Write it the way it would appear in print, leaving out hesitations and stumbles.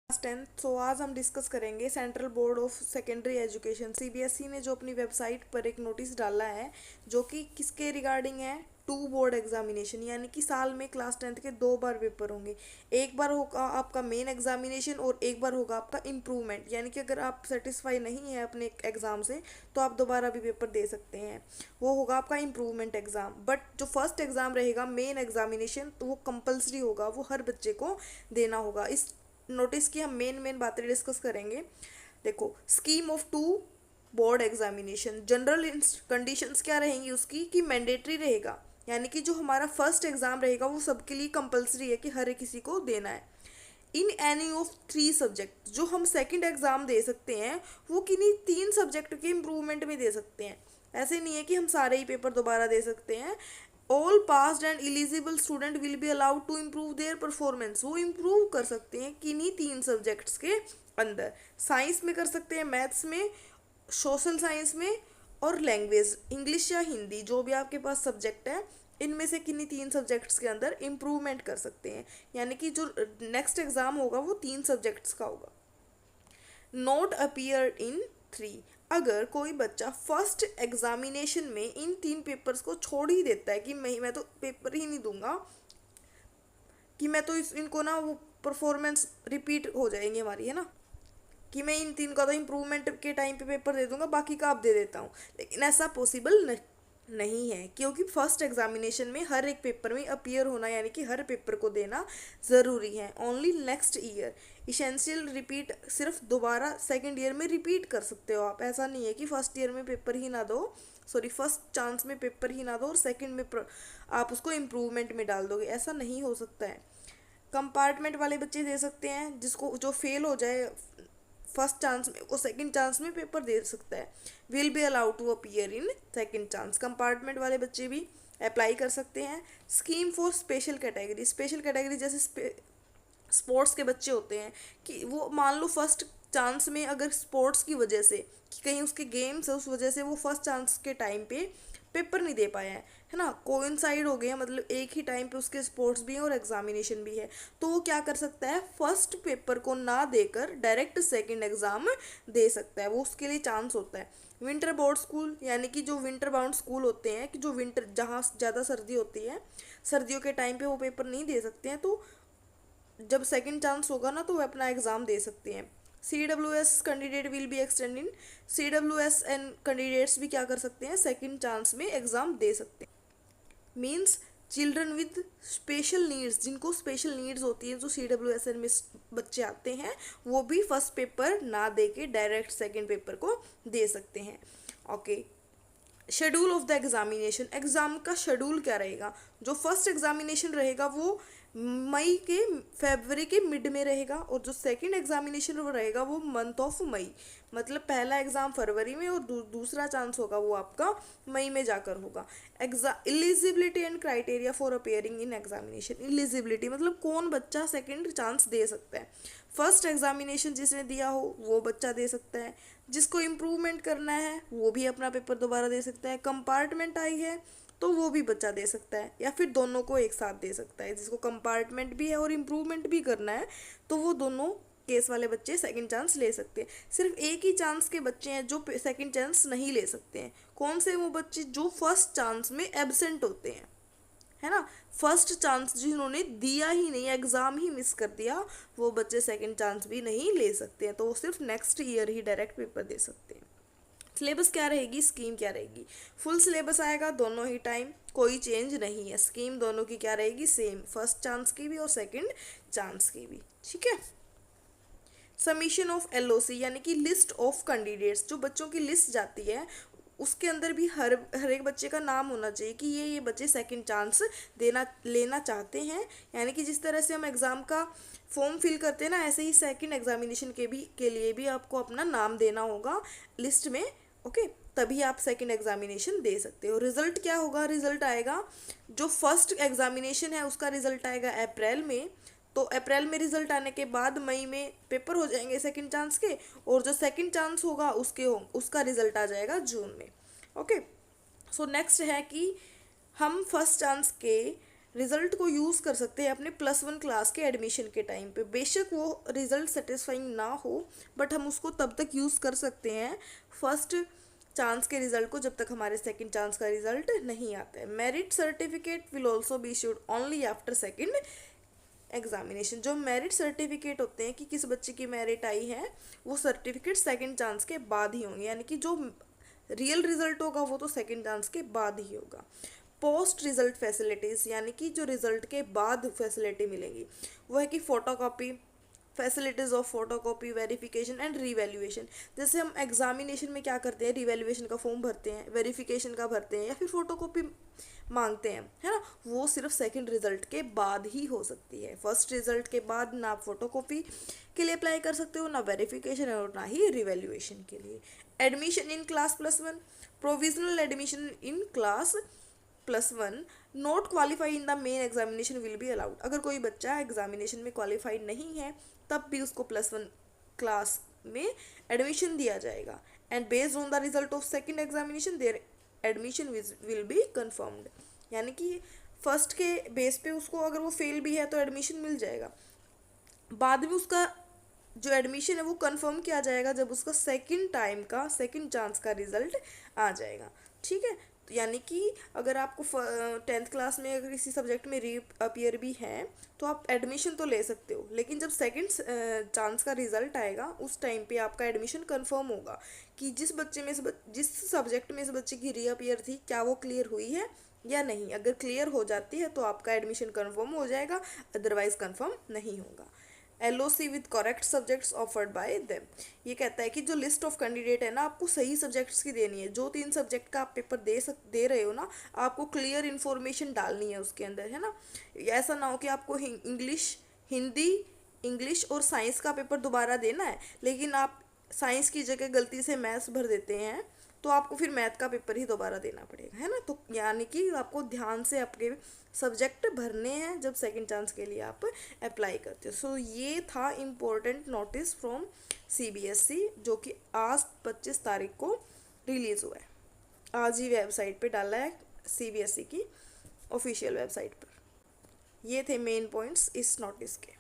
Class 10। सो आज हम discuss करेंगे central board of secondary education CBSE ने जो अपनी वेबसाइट पर एक नोटिस डाला है जो कि किसके रिगार्डिंग है, टू बोर्ड एग्जामिनेशन, यानी कि साल में क्लास 10 के 2 बार पेपर होंगे। एक बार होगा आपका मेन एग्जामिनेशन और एक बार होगा आपका इम्प्रूवमेंट, यानी कि अगर आप सेटिस्फाई नहीं है अपने एग्ज़ाम से तो आप दोबारा भी पेपर दे सकते हैं। वो होगा आपका इम्प्रूवमेंट एग्ज़ाम। बट जो फर्स्ट एग्ज़ाम रहेगा मेन एग्जामिनेशन, तो वो कंपलसरी होगा, वो हर बच्चे को देना होगा। इस नोटिस की हम मेन मेन बातें डिस्कस करेंगे। देखो, scheme of two board examination, general conditions क्या रहेंगी उसकी कि मैंडेटरी रहेगा, यानी कि जो हमारा फर्स्ट एग्जाम रहेगा वो सबके लिए कंपलसरी है कि हर एक किसी को देना है। इन एनी ऑफ 3 सब्जेक्ट, जो हम सेकंड एग्जाम दे सकते हैं वो किन्हीं 3 सब्जेक्ट के इम्प्रूवमेंट में दे सकते हैं। ऐसे नहीं है कि हम सारे ही पेपर दोबारा दे सकते हैं। All passed and eligible student will be allowed to improve their performance, वो इम्प्रूव कर सकते हैं किन्हीं 3 सब्जेक्ट्स के अंदर। साइंस में कर सकते हैं, मैथ्स में, सोशल साइंस में और लैंग्वेज, इंग्लिश या हिंदी, जो भी आपके पास सब्जेक्ट है इनमें से किन्हीं 3 सब्जेक्ट्स के अंदर इम्प्रूवमेंट कर सकते हैं। यानी कि जो नेक्स्ट एग्जाम होगा वो 3 सब्जेक्ट्स का होगा। नोट अपीयर इन 3, अगर कोई बच्चा फर्स्ट एग्जामिनेशन में इन 3 पेपर्स को छोड़ ही देता है कि मैं तो पेपर ही नहीं दूंगा, कि मैं तो इनको ना वो परफॉर्मेंस रिपीट हो जाएंगी हमारी, है ना, कि मैं इन 3 का तो इम्प्रूवमेंट के टाइम पे पेपर दे दूंगा, बाकी का आप दे देता हूँ। लेकिन ऐसा पॉसिबल नहीं है, क्योंकि फर्स्ट एग्जामिनेशन में हर एक पेपर में अपीयर होना, यानी कि हर पेपर को देना ज़रूरी है। Only next year essential repeat, सिर्फ दोबारा सेकेंड ईयर में रिपीट कर सकते हो आप। ऐसा नहीं है कि फर्स्ट ईयर में पेपर ही ना दो, सॉरी फर्स्ट चांस में पेपर ही ना दो और सेकेंड में आप उसको इम्प्रूवमेंट में डाल दोगे, ऐसा नहीं हो सकता है। कंपार्टमेंट वाले बच्चे दे सकते हैं, जिसको जो फेल हो जाए फर्स्ट चांस में वो सेकंड चांस में पेपर दे सकता है। Will be allowed to appear in second chance, compartment वाले बच्चे भी अप्लाई कर सकते हैं। Scheme for special category, special category जैसे स्पोर्ट्स के बच्चे होते हैं, कि वो मान लो फर्स्ट चांस में अगर स्पोर्ट्स की वजह से, कि कहीं उसके गेम्स है उस वजह से वो फर्स्ट चांस के टाइम पे पेपर नहीं दे पाया है ना, कोइंसाइड हो गए हैं, मतलब एक ही टाइम पे उसके स्पोर्ट्स भी हैं और एग्जामिनेशन भी है, तो वो क्या कर सकता है, फर्स्ट पेपर को ना देकर डायरेक्ट सेकंड एग्जाम दे सकता है, वो उसके लिए चांस होता है। विंटर बोर्ड स्कूल, यानी कि जो विंटर बाउंड स्कूल होते हैं, कि जो विंटर जहाँ ज़्यादा सर्दी होती है, सर्दियों के टाइम पे वो पेपर नहीं दे सकते हैं, तो जब सेकंड चांस होगा ना तो वो अपना एग्ज़ाम दे सकते हैं। CWS candidate will be extending, CWS and candidates भी क्या कर सकते हैं, सेकंड चांस में एग्ज़ाम दे सकते हैं। Means children with special needs, जिनको स्पेशल नीड्स होती है, जो CWSN में बच्चे आते हैं, वो भी फर्स्ट पेपर ना दे के डायरेक्ट सेकेंड पेपर को दे सकते हैं। Okay, schedule of the examination, exam का शेड्यूल क्या रहेगा। जो फर्स्ट एग्जामिनेशन रहेगा वो मई के फरवरी के मिड में रहेगा, और जो सेकंड एग्जामिनेशन वो रहेगा वो मंथ ऑफ मई, मतलब पहला एग्ज़ाम फरवरी में और दूसरा चांस होगा वो आपका मई में जाकर होगा। Eligibility and criteria for appearing in examination, eligibility मतलब कौन बच्चा सेकंड चांस दे सकता है। फर्स्ट एग्जामिनेशन जिसने दिया हो वो बच्चा दे सकता है, जिसको इम्प्रूवमेंट करना है वो भी अपना पेपर दोबारा दे सकता है, कंपार्टमेंट आई है तो वो भी बच्चा दे सकता है, या फिर दोनों को एक साथ दे सकता है, जिसको कंपार्टमेंट भी है और इम्प्रूवमेंट भी करना है तो वो दोनों केस वाले बच्चे सेकंड चांस ले सकते हैं। सिर्फ एक ही चांस के बच्चे हैं जो सेकंड चांस नहीं ले सकते हैं। कौन से, वो बच्चे जो फर्स्ट चांस में एब्सेंट होते हैं, है ना, फर्स्ट चांस जिन्होंने दिया ही नहीं, एग्ज़ाम ही मिस कर दिया, वो बच्चे सेकंड चांस भी नहीं ले सकते हैं, तो वो सिर्फ नेक्स्ट ईयर ही डायरेक्ट पेपर दे सकते हैं। सिलेबस क्या रहेगी, स्कीम क्या रहेगी, फुल सिलेबस आएगा दोनों ही टाइम, कोई चेंज नहीं है। स्कीम दोनों की क्या रहेगी, सेम, फर्स्ट चांस की भी और सेकंड चांस की भी, ठीक है। सबमिशन ऑफ LOC, यानी कि लिस्ट ऑफ कैंडिडेट्स, जो बच्चों की लिस्ट जाती है उसके अंदर भी हर एक बच्चे का नाम होना चाहिए कि ये बच्चे सेकंड चांस लेना चाहते हैं। यानी कि जिस तरह से हम एग्ज़ाम का फॉर्म फिल करते हैं ना, ऐसे ही सेकंड एग्जामिनेशन के लिए भी आपको अपना नाम देना होगा लिस्ट में। ओके, तभी आप सेकंड एग्जामिनेशन दे सकते हो। रिजल्ट क्या होगा, रिजल्ट आएगा, जो फर्स्ट एग्जामिनेशन है उसका रिजल्ट आएगा अप्रैल में, तो अप्रैल में रिजल्ट आने के बाद मई में पेपर हो जाएंगे सेकंड चांस के, और जो सेकंड चांस होगा उसका रिजल्ट आ जाएगा जून में। ओके, सो नेक्स्ट है कि हम फर्स्ट चांस के रिज़ल्ट को यूज़ कर सकते हैं अपने +1 क्लास के एडमिशन के टाइम पे। बेशक वो रिज़ल्ट सेटिस्फाइंग ना हो, बट हम उसको तब तक यूज़ कर सकते हैं फर्स्ट चांस के रिजल्ट को, जब तक हमारे सेकंड चांस का रिजल्ट नहीं आता है। Merit certificate will also be issued only after second examination. जो मेरिट सर्टिफिकेट होते हैं कि किस बच्चे की मेरिट आई है, वो सर्टिफिकेट सेकंड चांस के बाद ही होंगे, यानी कि जो रियल रिजल्ट होगा वो तो सेकंड चांस के बाद ही होगा। पोस्ट रिजल्ट फैसिलिटीज़, यानी कि जो रिजल्ट के बाद फैसिलिटी मिलेंगी, वो है कि photocopy, facilities of photocopy, verification and revaluation. जैसे हम एग्जामिनेशन में क्या करते हैं, रिवैल्यूएशन का फॉर्म भरते हैं, वेरिफिकेशन का भरते हैं, या फिर फोटोकॉपी मांगते हैं, है ना, वो सिर्फ सेकंड रिजल्ट के बाद ही हो सकती है। फर्स्ट रिजल्ट के बाद ना आप फोटोकॉपी के लिए अप्लाई कर सकते हो, ना वेरिफिकेशन और ना ही रिवैल्यूएशन के लिए। Admission in class +1, provisional admission in class +1 not qualify in the main examination will be allowed. अगर कोई बच्चा एग्जामिनेशन में क्वालिफाइड नहीं है, तब भी उसको +1 क्लास में एडमिशन दिया जाएगा। And based on the result of second examination there admission will be confirmed. यानी कि फर्स्ट के बेस पे उसको अगर वो फेल भी है तो एडमिशन मिल जाएगा, बाद में उसका जो एडमिशन है वो कंफर्म किया जाएगा जब उसका सेकंड टाइम का, सेकंड चांस का रिजल्ट आ जाएगा। ठीक है, तो यानी कि अगर आपको 10th क्लास में अगर किसी सब्जेक्ट में री अपीयर भी है तो आप एडमिशन तो ले सकते हो, लेकिन जब सेकंड चांस का रिजल्ट आएगा उस टाइम पे आपका एडमिशन कंफर्म होगा कि जिस बच्चे में जिस सब्जेक्ट में इस बच्चे की री अपीयर थी, क्या वो क्लियर हुई है या नहीं। अगर क्लियर हो जाती है तो आपका एडमिशन कंफर्म हो जाएगा, अदरवाइज कंफर्म नहीं होगा। LOC with correct subjects offered by them. ये कहता है कि जो लिस्ट ऑफ कैंडिडेट है ना, आपको सही सब्जेक्ट्स की देनी है। जो 3 सब्जेक्ट का आप पेपर दे रहे हो ना, आपको क्लियर इन्फॉर्मेशन डालनी है उसके अंदर, है ना। ऐसा ना हो कि आपको हिंदी इंग्लिश और साइंस का पेपर दोबारा देना है, लेकिन आप साइंस की जगह गलती से मैथ्स भर देते हैं, तो आपको फिर मैथ का पेपर ही दोबारा देना पड़ेगा, है ना। तो यानी कि आपको ध्यान से आपके सब्जेक्ट भरने हैं जब सेकंड चांस के लिए आप अप्लाई करते हो। सो ये था इम्पोर्टेंट नोटिस फ्रॉम CBSE, जो कि आज 25 तारीख को रिलीज़ हुआ है। आज ही वेबसाइट पे डाला है CBSE की ऑफिशियल वेबसाइट पर। ये थे मेन पॉइंट्स इस नोटिस के।